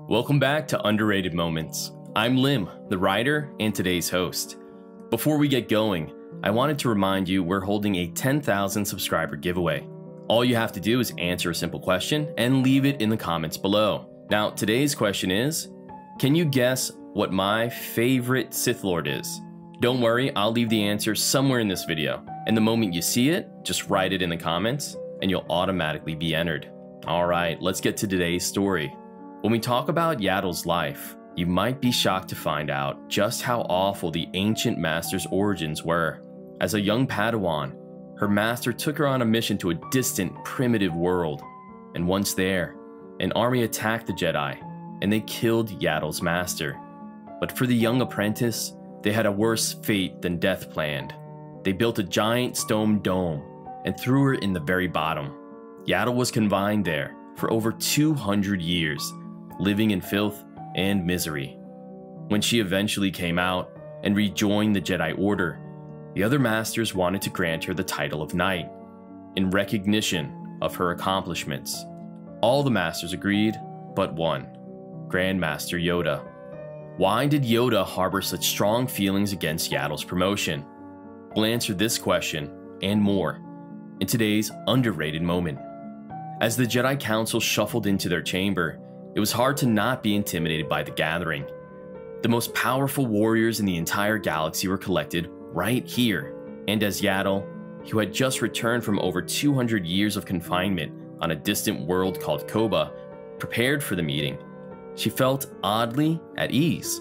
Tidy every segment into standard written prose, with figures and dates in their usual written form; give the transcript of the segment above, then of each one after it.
Welcome back to Underrated Moments. I'm Lim, the writer and today's host. Before we get going, I wanted to remind you we're holding a 10,000 subscriber giveaway. All you have to do is answer a simple question and leave it in the comments below. Now, today's question is, can you guess what my favorite Sith Lord is? Don't worry, I'll leave the answer somewhere in this video, and the moment you see it, just write it in the comments, and you'll automatically be entered. Alright, let's get to today's story. When we talk about Yaddle's life, you might be shocked to find out just how awful the ancient master's origins were. As a young Padawan, her master took her on a mission to a distant, primitive world. And once there, an army attacked the Jedi, and they killed Yaddle's master. But for the young apprentice, they had a worse fate than death planned. They built a giant stone dome and threw her in the very bottom. Yaddle was confined there for over 200 years, living in filth and misery. When she eventually came out and rejoined the Jedi Order, the other masters wanted to grant her the title of Knight, in recognition of her accomplishments. All the masters agreed, but one, Grandmaster Yoda. Why did Yoda harbor such strong feelings against Yaddle's promotion? We'll answer this question and more in today's Underrated Moment. As the Jedi Council shuffled into their chamber, it was hard to not be intimidated by the gathering. The most powerful warriors in the entire galaxy were collected right here, and as Yaddle, who had just returned from over 200 years of confinement on a distant world called Koba, prepared for the meeting, she felt oddly at ease.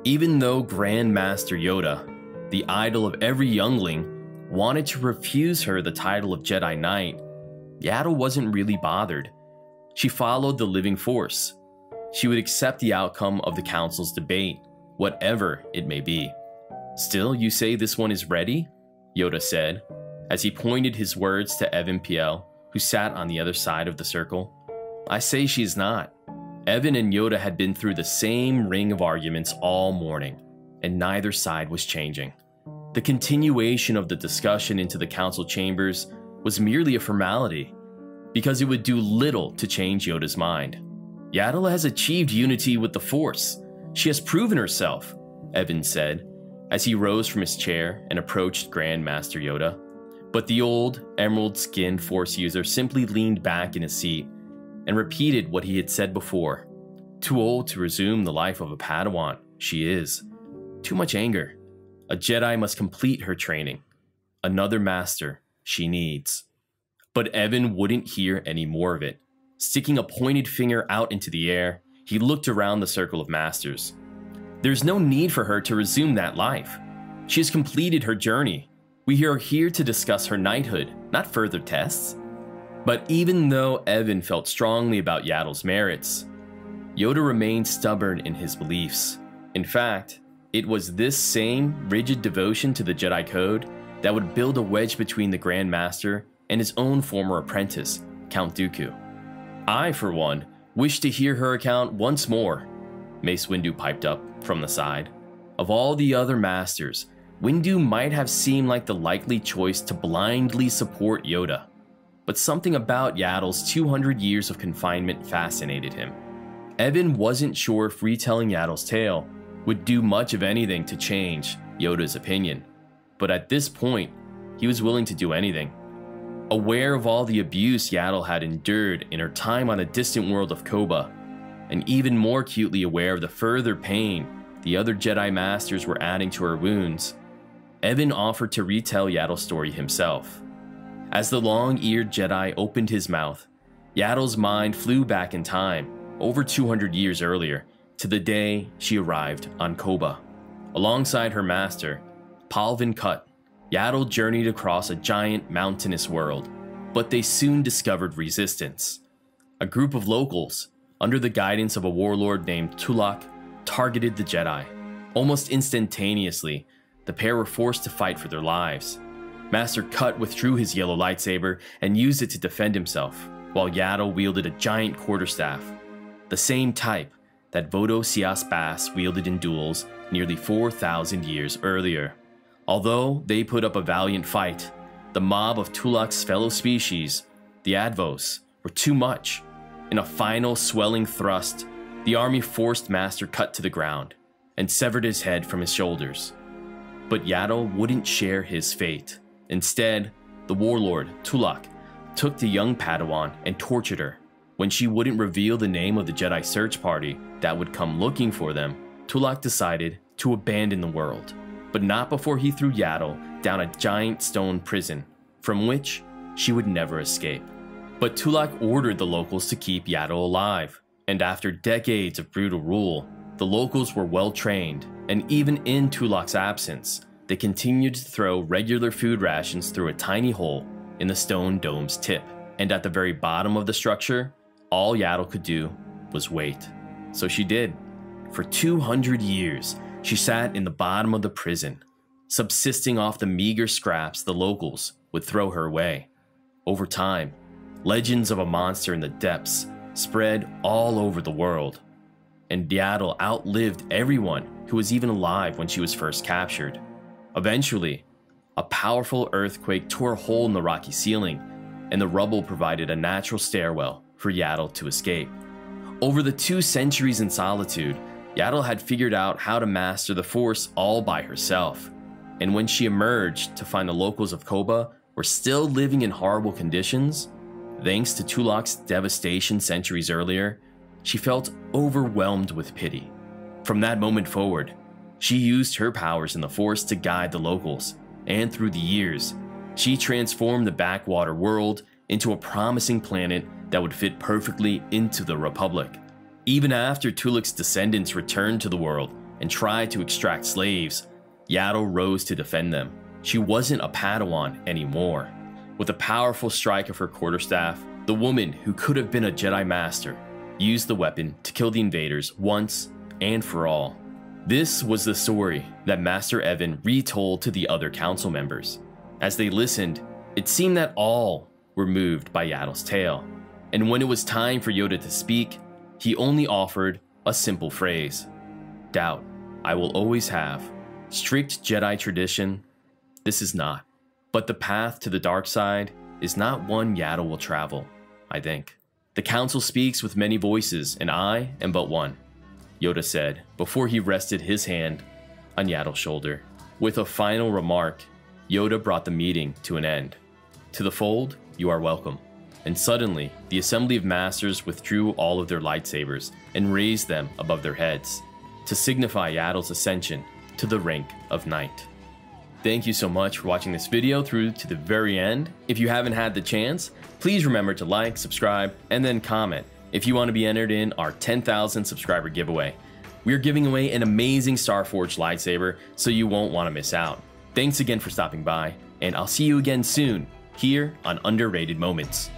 Even though Grandmaster Yoda, the idol of every youngling, wanted to refuse her the title of Jedi Knight, Yaddle wasn't really bothered. She followed the living force. She would accept the outcome of the council's debate, whatever it may be. Still, you say this one is ready? Yoda said, as he pointed his words to Evan Piel, who sat on the other side of the circle. I say she is not. Evan and Yoda had been through the same ring of arguments all morning, and neither side was changing. The continuation of the discussion into the council chambers was merely a formality, because it would do little to change Yoda's mind. Yaddle has achieved unity with the Force. She has proven herself, Evan said, as he rose from his chair and approached Grandmaster Yoda. But the old, emerald-skinned Force user simply leaned back in his seat and repeated what he had said before. Too old to resume the life of a Padawan, she is. Too much anger. A Jedi must complete her training. Another master she needs. But Evan wouldn't hear any more of it. Sticking a pointed finger out into the air, he looked around the circle of masters. There's no need for her to resume that life. She has completed her journey. We are here to discuss her knighthood, not further tests. But even though Evan felt strongly about Yaddle's merits, Yoda remained stubborn in his beliefs. In fact, it was this same rigid devotion to the Jedi Code that would build a wedge between the Grandmaster and his own former apprentice, Count Dooku. I, for one, wish to hear her account once more, Mace Windu piped up from the side. Of all the other masters, Windu might have seemed like the likely choice to blindly support Yoda. But something about Yaddle's 200 years of confinement fascinated him. Evan wasn't sure if retelling Yaddle's tale would do much of anything to change Yoda's opinion, but at this point, he was willing to do anything. Aware of all the abuse Yaddle had endured in her time on the distant world of Koba, and even more acutely aware of the further pain the other Jedi Masters were adding to her wounds, Evan offered to retell Yaddle's story himself. As the long-eared Jedi opened his mouth, Yaddle's mind flew back in time, over 200 years earlier, to the day she arrived on Koba. Alongside her master, Palvin Kut, Yaddle journeyed across a giant mountainous world, but they soon discovered resistance. A group of locals, under the guidance of a warlord named Tulak, targeted the Jedi. Almost instantaneously, the pair were forced to fight for their lives. Master Kut withdrew his yellow lightsaber and used it to defend himself, while Yaddle wielded a giant quarterstaff, the same type that Vodo Sias Bass wielded in duels nearly 4,000 years earlier. Although they put up a valiant fight, the mob of Tulak's fellow species, the Advos, were too much. In a final swelling thrust, The army forced Master cut to the ground and severed his head from his shoulders. But Yaddle wouldn't share his fate. Instead, the warlord, Tulak, took the young Padawan and tortured her. When she wouldn't reveal the name of the Jedi search party that would come looking for them, Tulak decided to abandon the world, but not before he threw Yaddle down a giant stone prison, from which she would never escape. But Tulak ordered the locals to keep Yaddle alive, and after decades of brutal rule, the locals were well trained, and even in Tulak's absence, they continued to throw regular food rations through a tiny hole in the stone dome's tip. And at the very bottom of the structure, all Yaddle could do was wait. So she did. For 200 years, she sat in the bottom of the prison, subsisting off the meager scraps the locals would throw her away. Over time, legends of a monster in the depths spread all over the world, and Yaddle outlived everyone who was even alive when she was first captured. Eventually, a powerful earthquake tore a hole in the rocky ceiling, and the rubble provided a natural stairwell for Yaddle to escape. Over the 2 centuries in solitude, Yaddle had figured out how to master the Force all by herself, and when she emerged to find the locals of Koba were still living in horrible conditions, thanks to Tulak's devastation centuries earlier, she felt overwhelmed with pity. From that moment forward, she used her powers in the Force to guide the locals, and through the years, she transformed the backwater world into a promising planet that would fit perfectly into the Republic. Even after Tulak's descendants returned to the world and tried to extract slaves, Yaddle rose to defend them. She wasn't a Padawan anymore. With a powerful strike of her quarterstaff, the woman who could have been a Jedi Master used the weapon to kill the invaders once and for all. This was the story that Master Evan retold to the other council members. As they listened, it seemed that all were moved by Yaddle's tale. And when it was time for Yoda to speak, he only offered a simple phrase: doubt I will always have. Strict Jedi tradition, this is not. But the path to the dark side is not one Yaddle will travel, I think. The council speaks with many voices, and I am but one, Yoda said before he rested his hand on Yaddle's shoulder. With a final remark, Yoda brought the meeting to an end. To the fold, you are welcome. And suddenly, the Assembly of Masters withdrew all of their lightsabers and raised them above their heads to signify Yaddle's ascension to the rank of Knight. Thank you so much for watching this video through to the very end. If you haven't had the chance, please remember to like, subscribe, and then comment if you want to be entered in our 10,000 subscriber giveaway. We are giving away an amazing Starforged lightsaber, so you won't want to miss out. Thanks again for stopping by, and I'll see you again soon here on Underrated Moments.